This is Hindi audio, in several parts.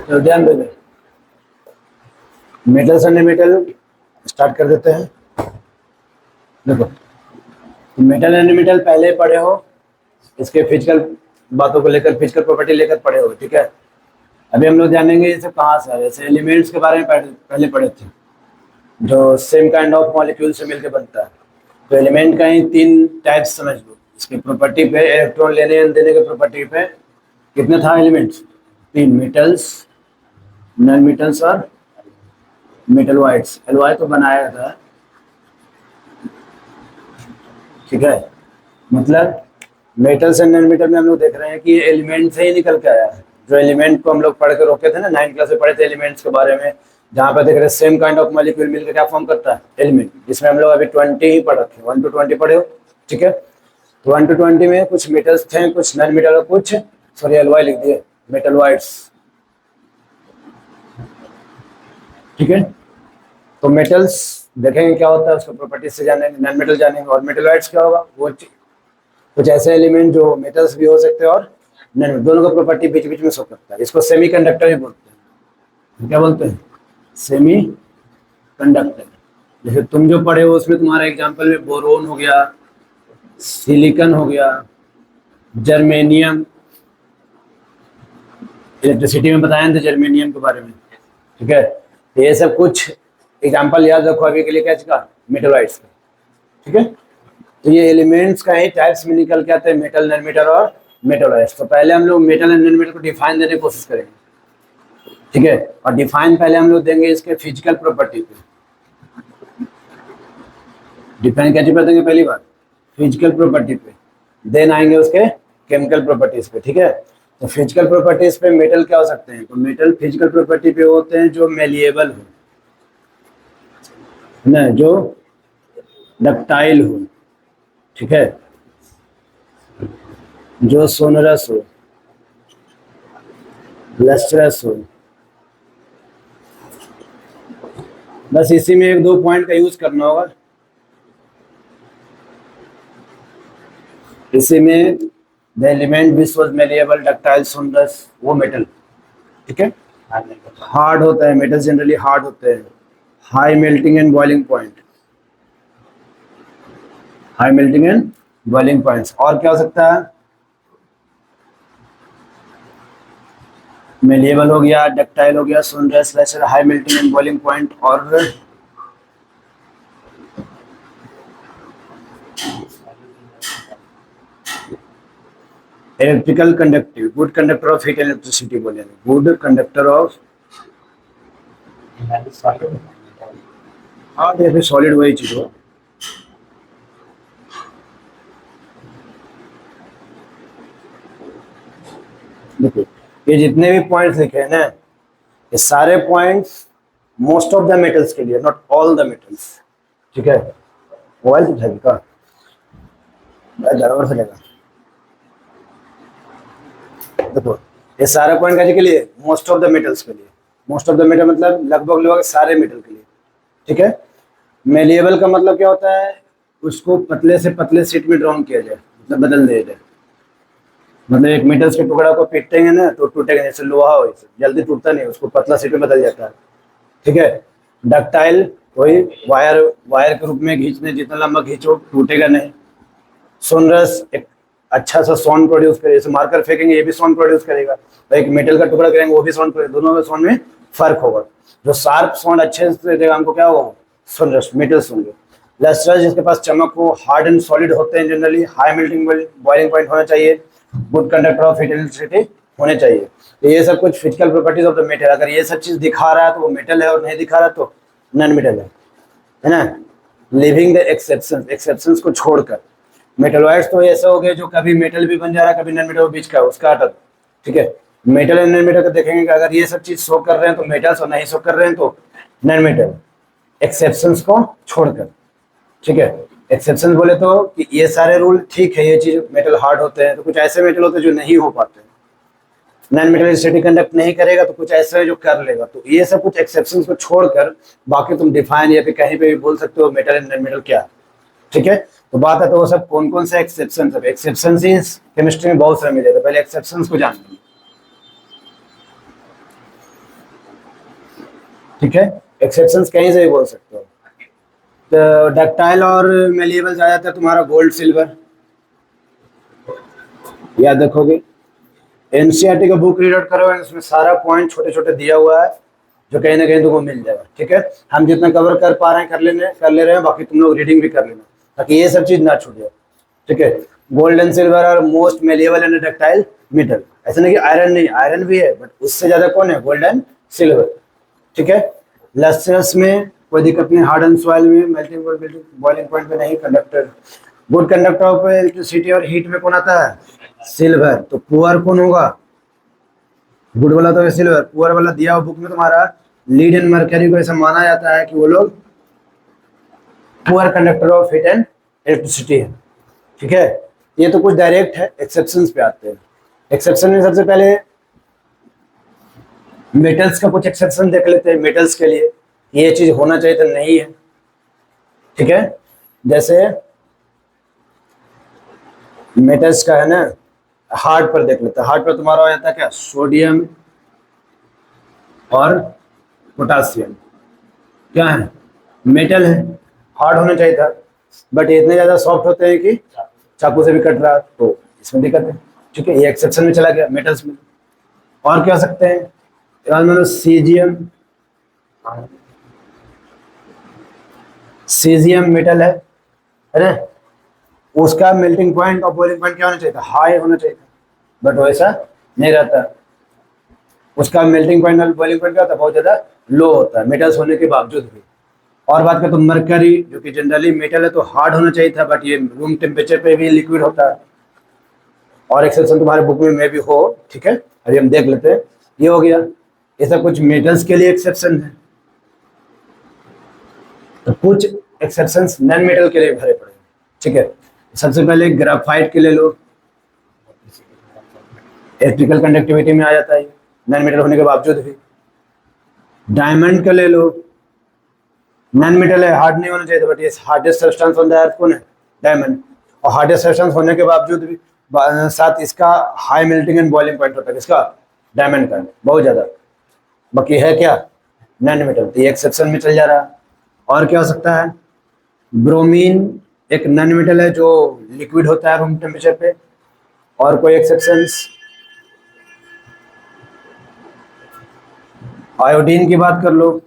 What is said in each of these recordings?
तो ध्यान देना, मेटल से मेटल स्टार्ट कर देते हैं। देखो, मेटल एंड मेटल पहले पढ़े हो, इसके फिजिकल बातों को लेकर, फिजिकल प्रॉपर्टी लेकर पढ़े हो, ठीक है। अभी हम लोग जानेंगे ये सब कहाँ से है। जैसे एलिमेंट्स के बारे में पहले पढ़े थे, जो सेम काइंड ऑफ मॉलिक्यूल से मिलकर बनता है। तो एलिमेंट का ही 3 टाइप्स समझ लो। इसके प्रॉपर्टी पे, इलेक्ट्रॉन लेने एंड देने के प्रॉपर्टी पे कितने था एलिमेंट्स? 3, मेटल्स, नॉन मेटल्स और मेटलॉइड्स। एलॉय तो बनाया था, ठीक है। मतलब मेटल्स एंड नॉन मेटल में हम लोग देख रहे हैं कि एलिमेंट से ही निकल के आया है। जो एलिमेंट को हम लोग पढ़ के रोके थे ना, 9th क्लास में पढ़े थे एलिमेंट्स के बारे में, जहाँ पर देख रहे हैं सेम काइंड ऑफ मॉलिक्यूल मिलकर क्या फॉर्म करता है? एलिमेंट। जिसमें हम लोग अभी 20 ही पढ़ रखे, 1 to 20 पढ़े हो, ठीक है। तो 1 to 20 में कुछ मेटल्स थे, कुछ नॉन मेटल और कुछ, सॉरी एलॉय लिख दिए, मेटलॉइड्स, ठीक है। तो मेटल्स देखेंगे क्या होता है, उसका प्रॉपर्टीज से जानेंगे, नॉन मेटल जानेंगे। और मेटलॉइड्स क्या होगा? वो कुछ ऐसे एलिमेंट जो मेटल्स भी हो सकते हैं और नॉन, दोनों का प्रॉपर्टी बीच बीच में शो करता है। इसको सेमीकंडक्टर भी बोलते हैं। क्या बोलते हैं? Semi conductor. जैसे तुम जो पढ़े हो उसमें तुम्हारा एग्जांपल में बोरोन हो गया, सिलिकॉन हो गया, जर्मेनियम, इलेक्ट्रिसिटी में बताया था जर्मेनियम के बारे में, ठीक है। तो ये सब कुछ एग्जांपल याद रखो अभी के लिए, क्या चीज़? मेटलॉइड्स का, ठीक है। तो ये एलिमेंट्स का ही टाइप्स में निकल के आते हैं, मेटल, नॉन मेटल और मेटलॉइड्स। तो पहले हम लोग मेटल एंड नॉन मेटल को डिफाइन देने की कोशिश करेंगे, ठीक है। और डिफाइन पहले हम लोग देंगे इसके फिजिकल प्रॉपर्टी पे। डिफाइन क्या चीज देंगे? पहली बार फिजिकल प्रॉपर्टी पे, देन आएंगे उसके केमिकल प्रॉपर्टीज पे, ठीक है। तो फिजिकल प्रॉपर्टीज पे मेटल क्या हो सकते हैं? तो मेटल फिजिकल प्रॉपर्टी पे होते हैं जो मेलिएबल हो ना, जो डक्टाइल हो, ठीक है, जो सोनरस हो, लस्ट्रस हो। बस इसी में 1-2 पॉइंट का यूज करना होगा। इसी में the element which was malleable, ductile, sonorous, वो मेटल, ठीक है। हार्ड होता है, मेटल जनरली हार्ड होते हैं। High melting and boiling point, high melting and boiling points. और क्या हो सकता है? मेलिएबल हो गया, डक्टाइल हो गया, sonorous, lustre, high melting and boiling point, और electrical conductive, good conductor of heat and electricity बोलेंगे, गुड कंडक्टर ऑफ, हाँ ये सॉलिड वही चीज हो। देखो, ये जितने भी पॉइंट्स लिखे हैं ना, ये सारे points most of the metals के लिए, नॉट ऑल द मेटल्स, ठीक है। मोबाइल तो है का जानवर से लेगा। देखो, ये सारा पॉइंट कैसे के लिए? मोस्ट ऑफ द मेटल्स के लिए। मोस्ट ऑफ द मेटल मतलब लगभग लगभग सारे मेटल के लिए, ठीक है। मेलिएबल का मतलब क्या होता है? उसको पतले से पतले शीट में ड्रॉन किया जाए, मतलब बदल दिया जाए। मतलब एक मेटल्स के टुकड़ा को पीटेंगे ना तो टूटेगा, जैसे लोहा हो जल्दी टूटता नहीं, उसको पतला शीट में बदल जाता है, ठीक है। डक्टाइल वही वायर, वायर के रूप में खींचने, जितना लंबा खींचो टूटेगा नहीं। सोनरस एक अच्छा सा साउंड प्रोड्यूस करे, जैसे मार्कर फेंकेंगे ये भी साउंड प्रोड्यूस करेगा, तो एक मेटल का टुकड़ा करेंगे वो भी साउंड प्रोड्यूस, दोनों में साउंड में फर्क होगा। जो शार्प साउंड अच्छे से देगा हमको क्या होगा? सोनरस, मेटल्स होंगे। लस्ट्रस जिसके पास चमक हो, हार्ड एंड सॉलिड होते हैं generally, high melting boiling point होना चाहिए, good conductor of heat electricity होने चाहिए। तो ये सब कुछ physical properties of the metal. अगर ये सब चीज दिखा रहा है तो वो मेटल है, और नहीं दिखा रहा तो नॉन मेटल है ना। लिविंग द एक्सेप्शंस, एक्सेप्शंस को छोड़कर। मेटलॉइड्स तो ऐसे हो गए जो कभी मेटल भी बन जा रहा है, कभी नॉन मेटल बीच का, उसका अटक, ठीक है। मेटल एंड नॉन मेटल को देखेंगे कि अगर ये सब चीज शो कर रहे हैं तो मेटल्स, और नहीं शो कर रहे हैं तो नॉन मेटल, एक्सेप्शंस को छोड़कर, ठीक है। एक्सेप्शन बोले तो कि ये सारे रूल ठीक है, ये चीज मेटल हार्ड होते हैं, तो कुछ ऐसे मेटल होते हैं जो नहीं हो पाते, नॉन मेटल स्टेटी कंडक्ट नहीं करेगा, तो कुछ ऐसा है जो कर लेगा। तो ये सब कुछ एक्सेप्शंस को छोड़कर बाकी तुम डिफाइन या फिर कहीं पे भी बोल सकते हो मेटल एंड नॉन मेटल क्या, ठीक है। तो बात है तो वो सब कौन कौन से एक्सेप्शन है? एक्सेप्शन केमिस्ट्री में बहुत सारे मिले थे, पहले एक्सेप्शन को जान लो। ठीक है, एक्सेप्शंस कहीं से भी बोल सकते हो। तो डक्टाइल और मेलिएबल ज़्यादातर तुम्हारा गोल्ड सिल्वर, याद रखोगे। एनसीईआरटी का बुक रीड आउट करो, इसमें सारा पॉइंट छोटे छोटे दिया हुआ है जो कहीं ना कहीं तुमको मिल जाएगा। ठीक है, हम जितना कवर कर पा रहे हैं कर ले रहे हैं, बाकी तुम लोग रीडिंग भी कर लेना ताकि ये सब चीज़ ना छूट जाए। ठीक है, gold and silver are most malleable and ductile metal. ऐसा नहीं कि आयरन नहीं, आयरन भी है, बट उससे ज़्यादा कौन है, गोल्ड एंड सिल्वर। ठीक है, लस्टरस में कोई दिक्कत नहीं, हार्ड एंड सॉइल में, मेल्टिंग पॉइंट बॉइलिंग पॉइंट पे नहीं, conductor good conductor of electricity और हीट में कौन आता है, सिल्वर। तो पुअर कौन होगा, गुड वाला तो सिल्वर, पुअर वाला दिया हुआ बुक में तुम्हारा लीड एंड मर्करी को ऐसा माना जाता है कि वो लोग poor conductor of heat and electricity है। ठीक है, ये तो कुछ डायरेक्ट है, एक्सेप्शंस पे आते हैं। एक्सेप्शन में सबसे पहले मेटल्स का कुछ एक्सेप्शन देख लेते हैं। मेटल्स के लिए ये चीज होना चाहिए तो नहीं है। ठीक है, जैसे मेटल्स का है ना, हार्ड पर देख लेते हैं। हार्ड पर तुम्हारा हो जाता है क्या, सोडियम और पोटासियम, क्या है, मेटल है, हार्ड होना चाहिए था, बट ये इतने ज्यादा सॉफ्ट होते हैं कि चाकू से भी कट रहा, तो इसमें दिक्कत है। ठीक है, ये एक्सेप्शन में चला गया मेटल्स में। और क्या हो सकते हैं, मतलब सीजियम, सीजियम मेटल है ना, उसका मेल्टिंग पॉइंट और बॉइलिंग पॉइंट क्या होना चाहिए था, हाई होना चाहिए था, बट वैसा नहीं रहता। उसका मेल्टिंग पॉइंट और बॉइलिंग पॉइंट क्या होता है, बहुत ज़्यादा लो होता है मेटल्स होने के बावजूद भी। और बात करें तो मरकरी, जो कि जनरली मेटल है तो हार्ड होना चाहिए था, बट ये रूम टेम्परेचर पे भी लिक्विड होता है। और एक्सेप्शन तुम्हारे बुक में भी हो। ठीक है, अभी हम देख लेते हैं। ये हो गया, ये सब कुछ मेटल्स के लिए एक्सेप्शन है। तो कुछ एक्सेप्शंस नॉन मेटल के लिए भरे पड़े। ठीक है, सबसे पहले ग्राफाइट के ले लो, इलेक्ट्रिकल कंडक्टिविटी में आ जाता है नॉन मेटल होने के बावजूद भी। डायमंड का ले लो, नॉन मेटल है, हार्ड नहीं होना चाहिए था, बट ये hardest substance on the earth कौन है, डायमंड। और हार्डेस्ट सब्सटेंस होने के बावजूद भी साथ इसका high melting and boiling point होता है, किसका, डायमंड का, बहुत ज्यादा। बाकी है क्या, नॉन मेटल, तो ये एक्सेप्शन में चल जा रहा है। और क्या हो सकता है, ब्रोमीन एक नॉन मेटल है जो लिक्विड होता है रूम टेम्परेचर पे। और कोई एक्सेप्शंस, आयोडीन की बात कर लो,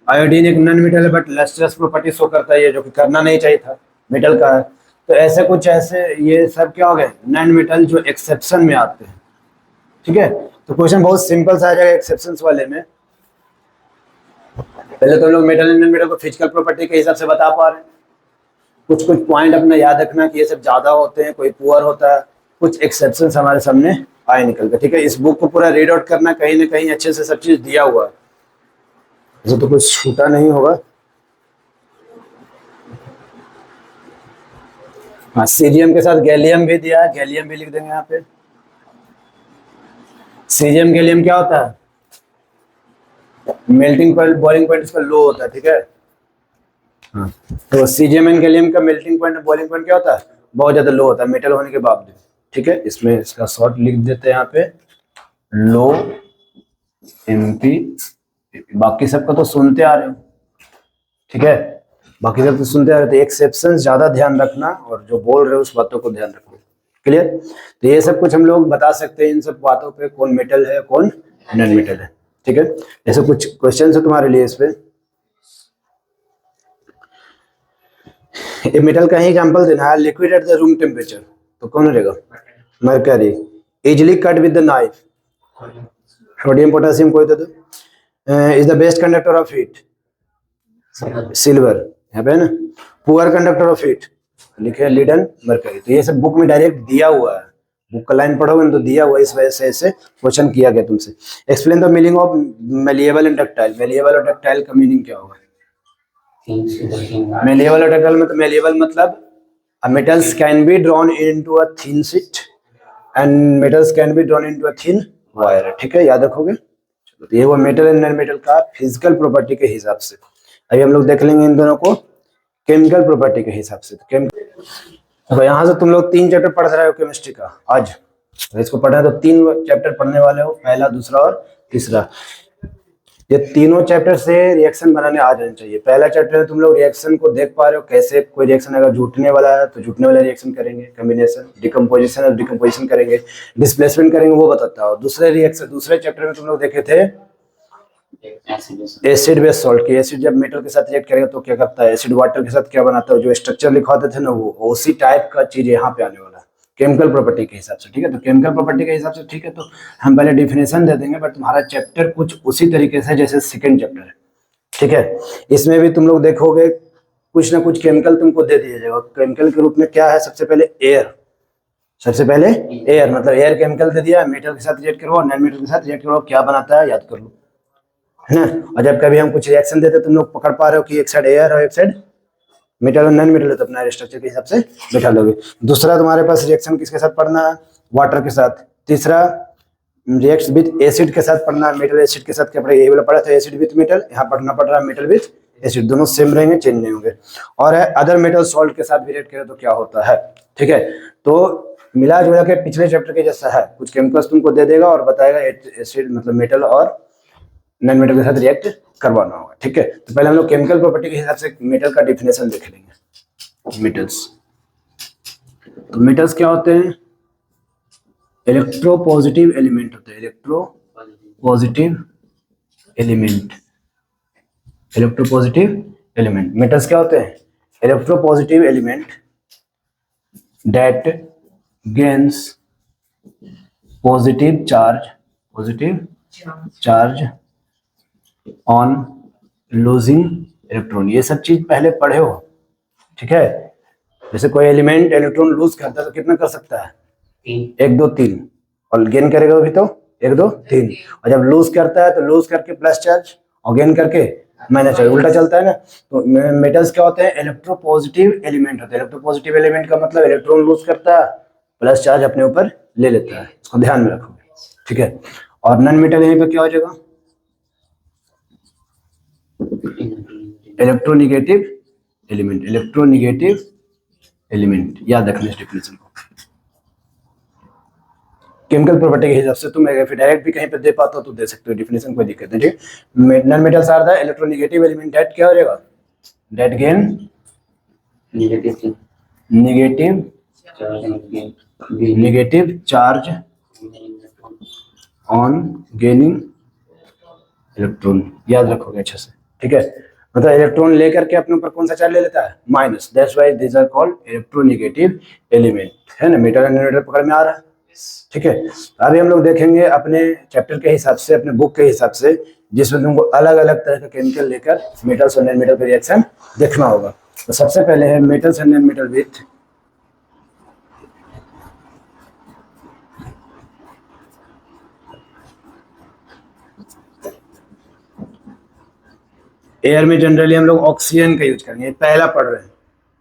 आयोडीन एक नॉन मेटल है बट लस्ट्रस प्रॉपर्टी शो करता है, ये जो कि करना नहीं चाहिए था, मेटल का है। तो ऐसे कुछ ऐसे ये सब क्या हो गए, नॉन मेटल जो एक्सेप्शन में आते हैं। ठीक है, तो क्वेश्चन बहुत सिंपल सा आ जाएगा एक्सेप्शंस वाले में। पहले तो हम लोग मेटल एंड नॉन मेटल को फिजिकल प्रॉपर्टी के हिसाब से बता पा रहे हैं। कुछ कुछ पॉइंट अपना याद रखना कि ये सब ज्यादा होते हैं, कोई पुअर होता है, कुछ एक्सेप्शंस हमारे सामने आए निकल के। ठीक है, इस बुक को पूरा रीड आउट करना, कहीं ना कहीं अच्छे से सब चीज दिया हुआ है, ऐसे तो कुछ छूटा नहीं होगा। हाँ, सीरियम के साथ गैलियम भी दिया है, गैलियम भी लिख देंगे यहाँ पे। सीरियम गैलियम क्या होता है, मेल्टिंग पॉइंट बॉइलिंग पॉइंट इसका लो होता है। ठीक है, हाँ, तो सीरियम एंड गैलियम का मेल्टिंग पॉइंट और बॉइलिंग पॉइंट क्या होता है, बहुत ज्यादा लो होता है मेटल होने के बावजूद। ठीक है, इसमें इसका शॉर्ट लिख देते हैं यहाँ पे, लो एमपी। बाकी सबका तो सुनते आ रहे हो। ठीक है, बाकी सब तो सुनते आ रहे थे, एक्सेप्शन ज्यादा ध्यान रखना और जो बोल रहे हो उस बातों को ध्यान रखना। क्लियर, तो ये सब कुछ हम लोग बता सकते हैं इन सब बातों पे, कौन मेटल है कौन नॉन मेटल है। ठीक है, ऐसे कुछ क्वेश्चन है तुम्हारे लिए इस पे। मेटल का ही एग्जांपल देना है, liquid at the room temperature, तो कौन रहेगा, mercury. Easily cut with the knife, sodium potassium कोई तो is the best conductor of heat, silver, यहाँ पे है ना। पुअर कंडक्टर ऑफ हीट लिखे लीड एंड मरकरी। तो ये सब बुक में डायरेक्ट दिया हुआ है, बुक का लाइन पढ़ोगे ना तो दिया हुआ है, इस वजह से ऐसे क्वेश्चन किया गया तुमसे। Explain the meaning of malleable and ductile, malleable और डक्टाइल का मीनिंग क्या होगा। मेलिएबल और डक्टाइल मतलब, मेलिएबल मतलब metals can be drawn into a thin sheet and metals can be drawn into a thin wire. ठीक है, याद रखोगे। चलो, तो ये वो मेटल एंड नॉन मेटल का फिजिकल प्रॉपर्टी के हिसाब से। अभी हम लोग देख लेंगे इन दोनों को केमिकल प्रॉपर्टी के हिसाब से। तो यहाँ से तुम लोग 3 चैप्टर पढ़ रहे हो केमिस्ट्री का आज, तो इसको पढ़ना है तो 3 चैप्टर पढ़ने वाले हो, पहला, दूसरा और तीसरा। ये तीनों चैप्टर से रिएक्शन बनाने आ जाने चाहिए। पहला चैप्टर में तुम लोग रिएक्शन को देख पा रहे हो, कैसे कोई रिएक्शन अगर जुटने वाला है तो जुटने वाला रिएक्शन करेंगे, कॉम्बिनेशन, डिकम्पोजिशन और डिकम्पोजिशन करेंगे, डिस्प्लेसमेंट करेंगे, वो बताता हो। दूसरे चैप्टर में तुम लोग देखे थे एसिड बेस सॉल्ट की। एसिड जब मेटल के साथ रिएक्ट करेगा तो क्या करता है, एसिड वाटर के साथ क्या बनाता है, जो स्ट्रक्चर लिखवाते थे ना, वो उसी टाइप का चीज यहाँ पे आने वाला है केमिकल प्रॉपर्टी के हिसाब से। ठीक है, तो केमिकल प्रॉपर्टी के हिसाब से ठीक है, तो हम पहले डिफिनेशन दे देंगे, बट तुम्हारा चैप्टर कुछ उसी तरीके से जैसे सेकेंड चैप्टर है। ठीक है, इसमें भी तुम लोग देखोगे कुछ ना कुछ केमिकल तुमको दे दिया जाएगा। केमिकल के रूप में क्या है, सबसे पहले एयर, सबसे पहले एयर, मतलब एयर केमिकल दे दिया, मेटल के साथ रिएक्ट करवाओ, नॉन मेटल के साथ रिएक्ट करवाओ, क्या बनाता है याद कर लो, है ना। और जब कभी हम कुछ रिएक्शन देते तुम लोग पकड़ पा रहे हो कि एक साइड एयर और एक साइड मेटल और नॉन मेटल है, तो अपना स्ट्रक्चर के हिसाब से बैठा लोगे। दूसरा तुम्हारे पास रिएक्शन किसके साथ पढ़ना है, वाटर के साथ। तीसरा रिएक्ट विथ एसिड के साथ पढ़ना है, मेटल एसिड के साथ क्या पढ़ेगा, ये वाला पढ़ा था एसिड विथ मेटल, यहाँ पढ़ना पड़ रहा है मेटल विथ एसिड, दोनों सेम रहेंगे, चेंज नहीं होंगे। और है अदर मेटल सॉल्ट के साथ भी रिएक्ट करें तो क्या होता है। ठीक है, तो मिला जुला के पिछले चैप्टर के जैसा है, कुछ केमिकल्स तुमको दे देगा और बताएगा एसिड मतलब मेटल और नॉन मेटल के साथ रिएक्ट करवाना होगा। ठीक है, तो पहले हम लोग केमिकल प्रॉपर्टी के हिसाब से मेटल का डिफिनेशन देख लेंगे। मेटल्स, तो मेटल्स क्या होते हैं, इलेक्ट्रो पॉजिटिव एलिमेंट होते हैं, electro positive element, electro positive element. Metals क्या होते हैं, electro positive element that gains positive charge on losing electron. ये सब चीज पहले पढ़े हो। ठीक है, जैसे कोई एलिमेंट इलेक्ट्रॉन लूज करता है तो कितना कर सकता है, 1 2 3, और गेन करेगा भी तो 1 2 3, और जब लूज करता है तो लूज करके प्लस चार्ज और गेन करके माइनस चार्ज, उल्टा चलता है ना। तो मेटल्स क्या होते हैं, इलेक्ट्रोपॉजिटिव एलिमेंट होते हैं। इलेक्ट्रोपॉजिटिव एलिमेंट का मतलब इलेक्ट्रॉन लूज करता है, प्लस चार्ज अपने ऊपर ले लेता है, इसको ध्यान में रखोगे। ठीक है, और नॉन मेटल यहीं पे क्या हो जाएगा, इलेक्ट्रोनिगेटिव एलिमेंट, इलेक्ट्रोनिगेटिव एलिमेंट, याद रखना इस डेफिनेशन को। केमिकल प्रॉपर्टी के हिसाब से तुम फिर डायरेक्ट भी कहीं पे दे पाते हो तो दे सकते हो, डेफिनेशन कोई दिक्कत नहीं। ठीक है, non metals are the electronegative element that क्या हो जाएगा, that gain negative charge on gaining electron, याद रखोगे अच्छे से। ठीक है, मतलब इलेक्ट्रॉन लेकर के अपने ऊपर कौन सा चार्ज ले लेता है, minus, that's why this are called electronegative element, है ना। मेटल एंड नॉन मेटल पकड़ में आ रहा है। ठीक है, अभी हम लोग देखेंगे अपने चैप्टर के हिसाब से, अपने बुक के हिसाब से, जिसमें तुमको अलग अलग तरह का केमिकल लेकर मेटल्स और नॉन मेटल का रिएक्शन देखना होगा। तो सबसे पहले है metals and non metal with air में जनरली हम लोग ऑक्सीजन का यूज करेंगे, पहला पढ़ रहे हैं,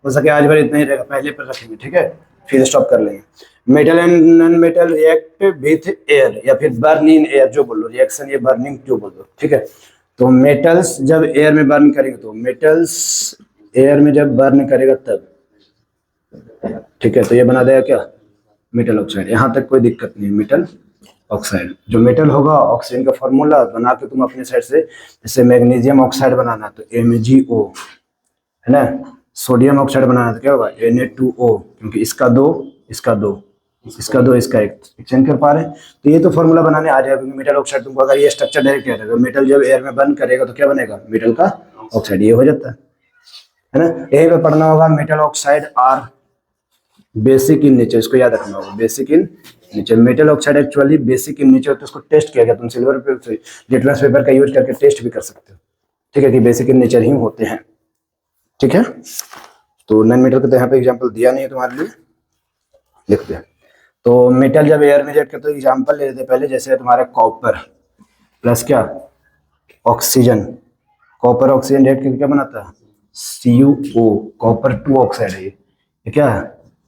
हो सके आज भर इतना ही रहेगा, पहले पर रखेंगे। ठीक है, फिर स्टॉप कर लेंगे। Metal and non metal react with air, या फिर बर्न इन एयर जो बोलो, रिएक्शन ये बर्निंग जो बोलो। ठीक है, तो मेटल्स जब एयर में बर्न करेंगे, तो मेटल्स एयर में जब बर्न करेगा तब, ठीक है, तो ये बना देगा क्या, मेटल ऑक्साइड। यहाँ तक कोई दिक्कत नहीं, मेटल ऑक्साइड। जो मेटल होगा ऑक्सीजन का फॉर्मूला बना के तुम अपने साइड से, जैसे मैग्नीशियम ऑक्साइड बनाना तो MgO, है ना। सोडियम ऑक्साइड बनाना तो क्या होगा, Na2O, क्योंकि इसका दो इसका एक एक्सचेंज कर पा रहे हैं, तो ये तो फॉर्मूला बनाने आ जाएगा। क्योंकि मेटल ऑक्साइड तुमको अगर ये स्ट्रक्चर डायरेक्ट याद है, मेटल जब एयर में बर्न करेगा तो क्या बनेगा, मेटल का ऑक्साइड, ये हो जाता है ना। यही पे पढ़ना होगा, metal oxide are basic in nature, इसको याद रखना होगा, basic in nature. Metal oxide actually basic in nature, तो उसको टेस्ट किया गया, तुम सिल्वर पे लिटमस पेपर का यूज करके टेस्ट भी कर सकते हो। ठीक है, कि बेसिक इन नेचर ही होते हैं। ठीक है, तो नॉन मेटल का तो यहाँ पे एग्जांपल दिया नहीं है तुम्हारे लिए, लिखते हैं। तो मेटल जब एयर में रिएक्ट करते तो एग्जांपल ले लेते पहले, जैसे तुम्हारा कॉपर प्लस क्या, ऑक्सीजन, कॉपर ऑक्सीजन रिएक्ट करके क्या बनाता है, CuO, कॉपर 2 ऑक्साइड है ये क्या है,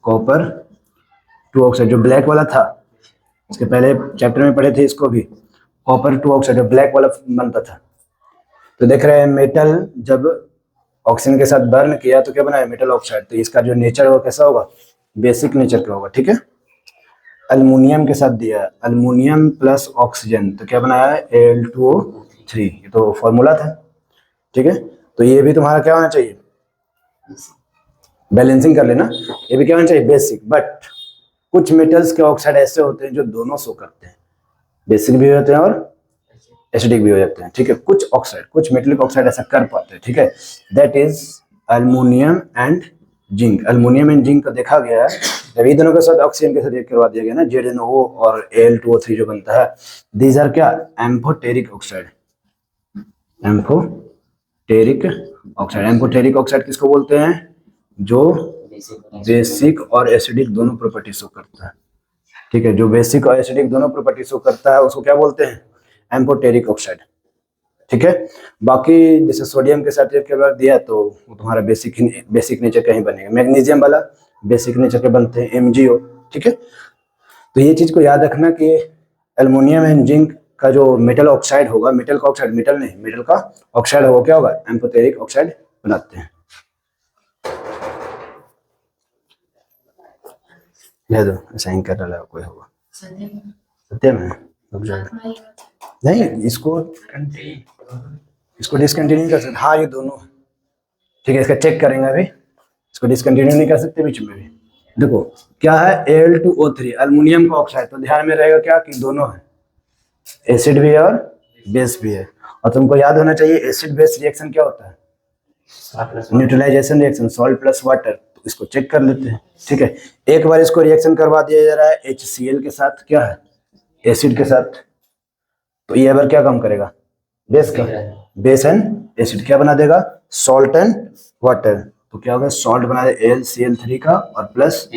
कॉपर 2 ऑक्साइड। जो ब्लैक वाला था, इसके पहले चैप्टर में पढ़े थे इसको भी, कॉपर 2 ऑक्साइड जो ब्लैक वाला बनता था। तो देख रहे हैं मेटल जब ऑक्सीजन के साथ बर्न किया तो क्या बनाया, मेटल ऑक्साइड। तो इसका जो नेचर होगा कैसा होगा, बेसिक नेचर का होगा। ठीक है, अल्युमिनियम के साथ दिया, अल्युमिनियम प्लस ऑक्सीजन तो क्या बनाया है, Al2O 3, ये तो फॉर्मूला था, ठीक है। तो ये भी तुम्हारा क्या होना चाहिए, बैलेंसिंग कर लेना, ये भी क्या होना चाहिए, बेसिक। बट कुछ मेटल्स के ऑक्साइड ऐसे होते हैं जो दोनों शो करते हैं, बेसिक भी होते हैं और एसिडिक भी हो जाते हैं, ठीक है। कुछ ऑक्साइड, कुछ मेटलिक ऑक्साइड ऐसा कर पाते हैं, ठीक है। That is aluminium and zinc. Aluminium and zinc का देखा गया है, जब ये दोनों के साथ ऑक्सीजन के साथ रिएक्ट करवा दिया गया ना, ZnO और Al2O3 जो बनता है, दीज आर क्या, amphoteric oxide. Amphoteric oxide, amphoteric oxide किसको बोलते हैं, जो बेसिक और एसिडिक दोनों प्रॉपर्टी शो करता है, ठीक है। जो बेसिक और एसिडिक दोनों प्रॉपर्टी शो करता है उसको क्या बोलते हैं, एम्फोटेरिक ऑक्साइड, ठीक है। बाकी जैसे सोडियम के साथ रिएक्ट करवा दिया तो वो तुम्हारा बेसिक नेचर का ही बनेगा। मैग्नीशियम वाला बेसिक नेचर के बनते हैं, MgO, ठीक है। तो ये चीज को याद रखना कि एल्युमिनियम एंड जिंक का जो मेटल ऑक्साइड होगा, मेटल का ऑक्साइड, मेटल नहीं, मेटल का ऑक्साइड होगा, क्या होगा, एम्फोटेरिक ऑक्साइड बनाते हैं। ले दो, साइन कर रहा है कोई होगा, सत्यम है, रुक जाएगा, नहीं इसको डिसकंटिन्यू कर सकते, हाँ ये दोनों, ठीक है। इसका चेक करेंगे अभी, इसको डिसकंटिन्यू नहीं कर सकते बीच में भी। देखो क्या है, Al2O3 अल्युमिनियम का ऑक्साइड, तो ध्यान में रहेगा क्या कि दोनों है, एसिड भी है और बेस भी है। और तुमको याद होना चाहिए एसिड बेस रिएक्शन क्या होता है, neutralisation reaction, salt plus water. तो इसको चेक कर लेते हैं, ठीक है। एक बार इसको रिएक्शन करवा दिया जा रहा है HCl के साथ, क्या है, एसिड के साथ, तो ये बार क्या काम करेगा, बेस का, बेस एंड एसिड क्या बना देगा, सॉल्ट एंड वाटर। तो क्या होगा, सॉल्ट बना दे AlCl3 का और प्लस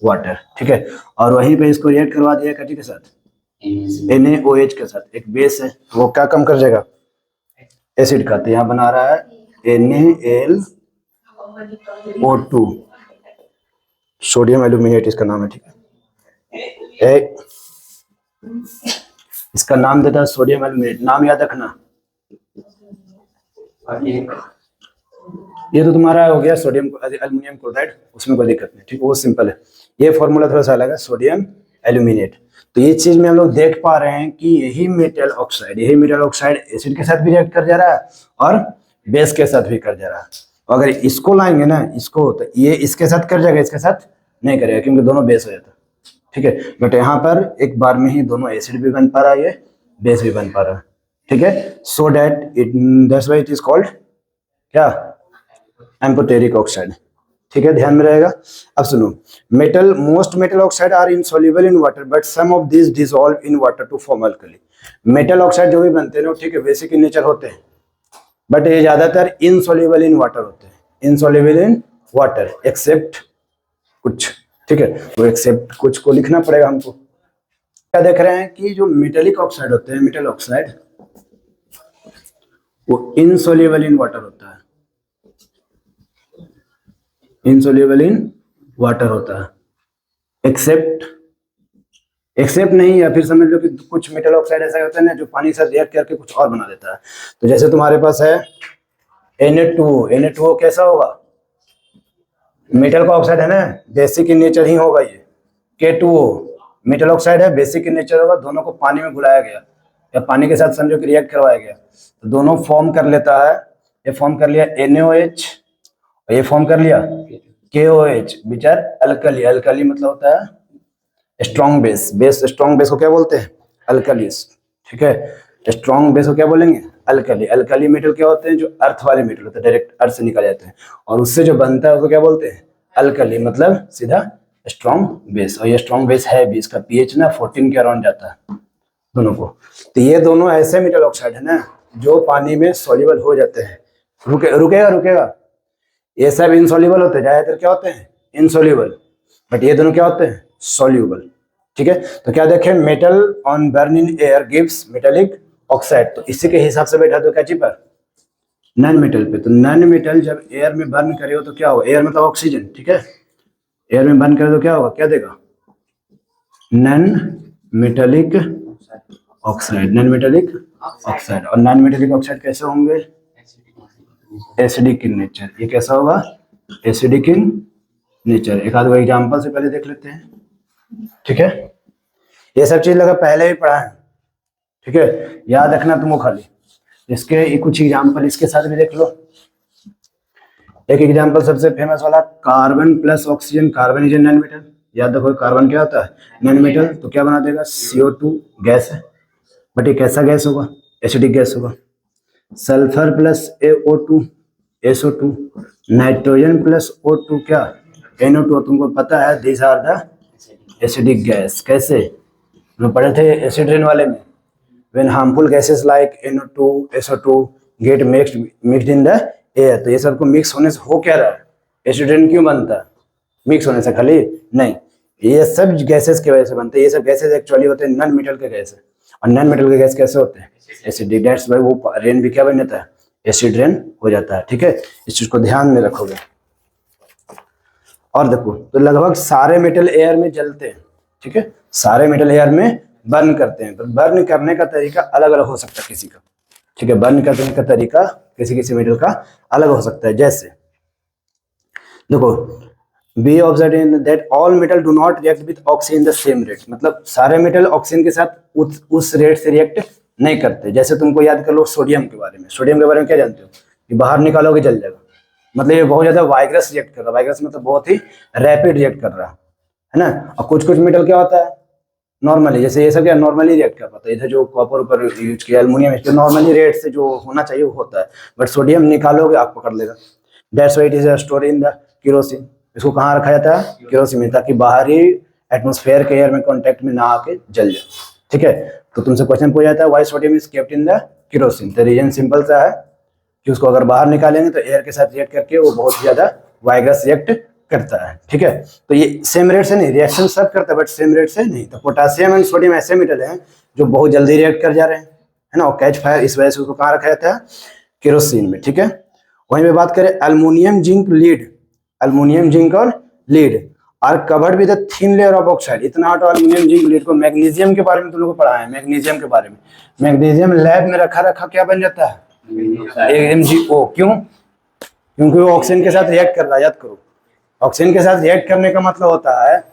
वाटर, ठीक है। और वहीं पे इसको रिएक्ट करवा दिया कटी के साथ, NaOH के साथ, एक बेस है, तो वो क्या कम कर जाएगा, एसिड का। तो यहाँ बना रहा है NaLO2, सोडियम एल्यूमिनेट इसका नाम है, ठीक है। इसका नाम देता है सोडियम एल्यूमिनेट, नाम याद रखना। ये तो तुम्हारा हो गया सोडियम एल्यूमिनियम क्लोराइड, उसमें कोई दिक्कत नहीं, ठीक है, वो सिंपल है। ये फॉर्मूला थोड़ा सा अलग है, सोडियम एल्यूमिनेट। तो ये चीज में हम लोग देख पा रहे हैं कि यही मेटल ऑक्साइड एसिड के साथ भी रिएक्ट कर जा रहा है और बेस के साथ भी कर जा रहा है। अगर इसको लाएंगे ना, इसको, तो ये इसके साथ कर जाएगा, इसके साथ नहीं करेगा, क्योंकि दोनों बेस हो जाता है, ठीक है। बट यहाँ पर एक बार में ही दोनों एसिड भी बन पा रहा है, ये बेस भी बन पा रहा है, ठीक है। So that it, that's why it is called क्या, एम्फोटेरिक ऑक्साइड, ठीक है, ध्यान में रहेगा। अब सुनो, metal, most metal oxide are insoluble in water but some of this dissolve in water to form alkali. Metal oxide जो भी बनते हैं ना, ठीक है, बेसिक इन नेचर होते हैं, बट ये ज्यादातर इनसॉल्युबल इन वाटर होते हैं, इनसॉल्युबल इन वाटर एक्सेप्ट कुछ, ठीक है। तो एक्सेप्ट कुछ को लिखना पड़ेगा हमको। क्या देख रहे हैं कि जो मेटेलिक ऑक्साइड होते हैं, मेटल ऑक्साइड, वो इनसॉल्युबल इन वाटर होता है, इनसॉल्युबल इन वाटर होता है, एक्सेप्ट नहीं, या फिर समझ लो कि कुछ मेटल ऑक्साइड ऐसा होता है ना जो पानी के साथ रिएक्ट करके कुछ और बना देता है। तो जैसे तुम्हारे पास है Na2O कैसा होगा, मेटल का ऑक्साइड है ना, बेसिक इन नेचर ही होगा ये। K2O मेटल ऑक्साइड है, बेसिक इन नेचर होगा, दोनों को पानी में घुलाया गया या पानी के साथ समझो कि रिएक्ट करवाया गया, तो दोनों फॉर्म कर लेता है। ये फॉर्म कर लिया NaOH और ये फॉर्म कर लिया KOH, which are alkali. Alkali मतलब होता है स्ट्रॉन्ग बेस, स्ट्रॉन्ग बेस को क्या बोलते हैं, अल्कलीस, ठीक है। स्ट्रॉन्ग बेस को क्या बोलेंगे, अल्कली। अल्कली मेटल क्या होते हैं, जो अर्थ वाले मेटल होते हैं, डायरेक्ट अर्थ से निकल जाते हैं, और उससे जो बनता है उसको क्या बोलते हैं, अल्कली, मतलब सीधा स्ट्रॉन्ग बेस। और ये स्ट्रॉन्ग बेस है भी, इसका pH ना 14 के अराउंड जाता है दोनों को। तो ये दोनों ऐसे मेटल ऑक्साइड है ना जो पानी में सॉल्युबल हो जाते हैं। रुकेगा, ये सब इनसॉल्युबल होते हैं, ज्यादातर क्या होते हैं, इनसॉल्युबल, बट ये दोनों क्या होते हैं, सॉल्युबल, ठीक है। तो क्या देखें, metal on burn in air gives metallic oxide, तो इसी के हिसाब से बैठा दो क्या पर, नॉन मेटल पे। तो नॉन मेटल जब एयर में बर्न करे हो तो क्या होगा, एयर मतलब ऑक्सीजन, ठीक है, एयर में बर्न करे तो क्या होगा, क्या देगा, non metallic oxide, non metallic oxide. और नॉन मेटेलिक ऑक्साइड कैसे होंगे, एसिडिक इन नेचर। ये कैसा होगा, एसिडिक इन नेचर। एक आध एग्जाम्पल से पहले देख लेते हैं, ठीक है। ये सब चीज लगा पहले ही पढ़ा है, ठीक है, याद रखना तुमको खाली। इसके कुछ एग्जाम्पल इसके साथ भी देख लो। एक एग्जाम्पल सबसे फेमस वाला, carbon plus oxygen, carbon is a non metal. याद रखो कार्बन क्या होता है, नॉन मेटल। तो क्या बना देगा, CO2 गैस है, बट ये कैसा गैस होगा, एसिडिक गैस होगा। Sulphur plus AO2, SO2। Nitrogen plus O2 क्या, NO2। तुमको पता है this are the acidic gas. कैसे, हम पढ़े थे एसिड रेन वाले में, when harmful gases like NO2, SO2 get mixed in the air। तो ये सबको मिक्स होने से हो क्या रहा है, एसिड रेन क्यों बनता है, मिक्स होने से खाली नहीं, ये सब गैसेस की वजह से बनते हैं। ये सब गैसेस एक्चुअली होते हैं नॉन मेटल के गैस, और नॉन मेटल के गैस कैसे होते हैं, एसिडिक। दैट्स व्हाई वो रेन भी क्या बन जाता है, एसिड रेन हो जाता है। ठीक है, इस चीज को ध्यान में रखोगे। और देखो, तो लगभग सारे मेटल एयर में जलते हैं। ठीक है, सारे मेटल एयर में बर्न करते हैं, तो बर्न करने का तरीका अलग अलग हो सकता है किसी का। ठीक है, बर्न करने का तरीका किसी किसी मेटल का अलग हो सकता है। जैसे देखो, B observe in that all metal do not react with oxygen the same rate. मतलब सारे मेटल ऑक्सीजन के साथ उस रेट से रिएक्ट नहीं करते। जैसे तुमको याद कर लो सोडियम के बारे में, सोडियम के बारे में क्या जानते हो कि बाहर निकालोगे जल जाएगा, मतलब ये बहुत ज्यादा वाइग्रस रिएक्ट कर रहा है। वाइग्रस मतलब बहुत ही रैपिड रिएक्ट कर रहा है ना। और कुछ कुछ मेटल क्या होता है नॉर्मली, जैसे ये सब क्या नॉर्मली रिएक्ट कर पाता है। इधर जो कॉपर ऊपर यूज किया, एल्युमिनियम नॉर्मली रेट से जो होना चाहिए वो होता है, बट सोडियम निकालोगे आग पकड़ लेगा। That's why it is store in the kerosene. इसको कहाँ रखा जाता है, केरोसिन में, ताकि बाहरी एटमॉस्फेयर के एयर में कांटेक्ट में ना आके जल जाए। ठीक है, तो तुमसे क्वेश्चन पूछा जाता है why sodium is kept in the kerosene. तो रीजन सिंपल सा है कि उसको अगर बाहर निकालेंगे तो एयर के साथ रिएक्ट करके वो बहुत ज्यादा वाइग्रस रिएक्ट करता है। ठीक है, तो ये सेम रेट से नहीं, रिएक्शन सब करता है बट सेम रेट से नहीं। तो पोटासियम एंड सोडियम ऐसे मेटल हैं जो बहुत जल्दी रिएक्ट कर जा रहे हैं, है ना, और कैच फायर। इस वजह से उसको कहाँ रखा जाता है, केरोसिन में। ठीक है, वहीं पे बात करें aluminium zinc lead, aluminium zinc और lead are covered with a thin layer of oxide। इतना हटो एल्युमिनियम जिंक लीड को। मैग्नीशियम के बारे में तुम लोगों को पढ़ा है, मैग्नीशियम के बारे में। मैग्नीशियम लैब में रखा रखा क्या बन जाता है, MgO। क्यों, क्योंकि वो ऑक्सीजन के साथ रिएक्ट कर रहा है। याद करो, ऑक्सीजन के साथ रिएक्ट करने का मतलब होता है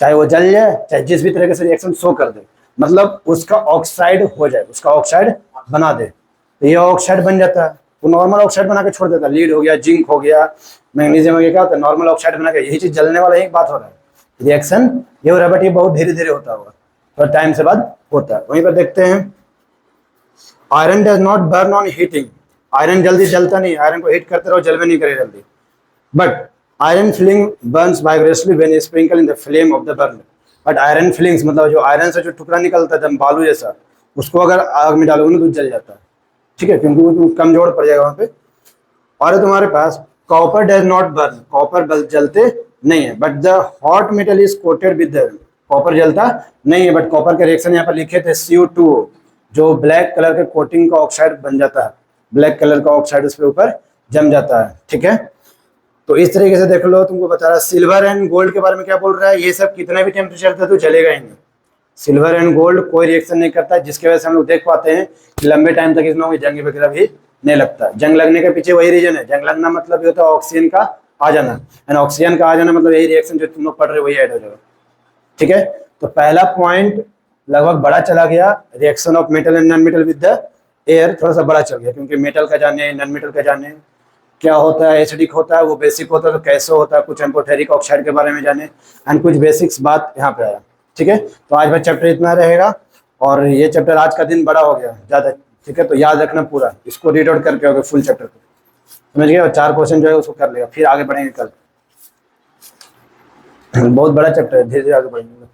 चाहे वो जल जाए, चाहे जिस भी तरीके से रिएक्शन शो कर दे, मतलब उसका ऑक्साइड हो जाए, उसका ऑक्साइड बना दे, तो ये ऑक्साइड बन जाता है। वो नॉर्मल ऑक्साइड बना के छोड़ देता है। लीड हो गया, जिंक हो गया, मैग्नीशियम हो गया, क्या होता है नॉर्मल ऑक्साइड बना के। यही चीज जलने वाला एक बात हो रहा है, रिएक्शन ये हो रहा है, बट ये बहुत धीरे धीरे होता होगा, थोड़ा टाइम से बाद होता है। वहीं पर देखते हैं iron does not burn on heating. Iron जल्दी जलता नहीं, आयरन को हीट करते रहो जल में नहीं करे जल्दी, but iron filling Burns vibrationally when sprinkle in the flame of the burn. But iron filings मतलब जो आयरन से जो टुकड़ा निकलता है बालू जैसा, उसको अगर आग में डालोगे ना तो जल जाता है। ठीक है, क्योंकि वो कमजोर पड़ जाएगा वहां पे। और तुम्हारे पास copper does not burn, copper जलते नहीं है, but the hot metal is coated with the. Copper जलता नहीं है, बट कॉपर के रिएक्शन यहाँ पर लिखे थे CO2, जो ब्लैक कलर के कोटिंग का ऑक्साइड बन जाता है, ब्लैक कलर का ऑक्साइड उस पर ऊपर जम जाता है। ठीक है, तो इस तरीके से देख लो। तुमको बता रहा सिल्वर एंड गोल्ड के बारे में क्या बोल रहा है, ये सब कितना भी टेम्परेचर पे तो चलेगा ही नहीं। सिल्वर एंड गोल्ड कोई रिएक्शन नहीं करता, जिसकी वजह से हम लोग देख पाते हैं कि लंबे टाइम तक इसमें कोई जंग वगैरह भी नहीं लगता। जंग लगने के पीछे वही रीजन है, जंग लगना मतलब ये होता है ऑक्सीजन का आ जाना, एंड ऑक्सीजन का आ जाना मतलब यही रिएक्शन जो तुम लोग पढ़ रहे हो वही ऐड हो जाएगा। ठीक है, तो पहला पॉइंट लगभग बड़ा चला गया, reaction of metal and non metal with the air थोड़ा सा बड़ा चल गया, क्योंकि मेटल का जाने, नॉन मेटल का जाने, क्या होता है एसिडिक होता है, वो बेसिक होता है तो कैसे होता है, कुछ एम्फोटेरिक ऑक्साइड के बारे में जाने, एंड कुछ बेसिक्स बात यहाँ पे आया। ठीक है, तो आज का चैप्टर इतना रहेगा, और ये चैप्टर आज का दिन बड़ा हो गया ज़्यादा। ठीक है, तो याद रखना पूरा, इसको रीड आउट करके होगा फुल चैप्टर को, समझ गए, और 4 क्वेश्चन जो है उसको कर लेगा, फिर आगे बढ़ेंगे कल। बहुत बड़ा चैप्टर है, धीरे धीरे आगे बढ़ेंगे।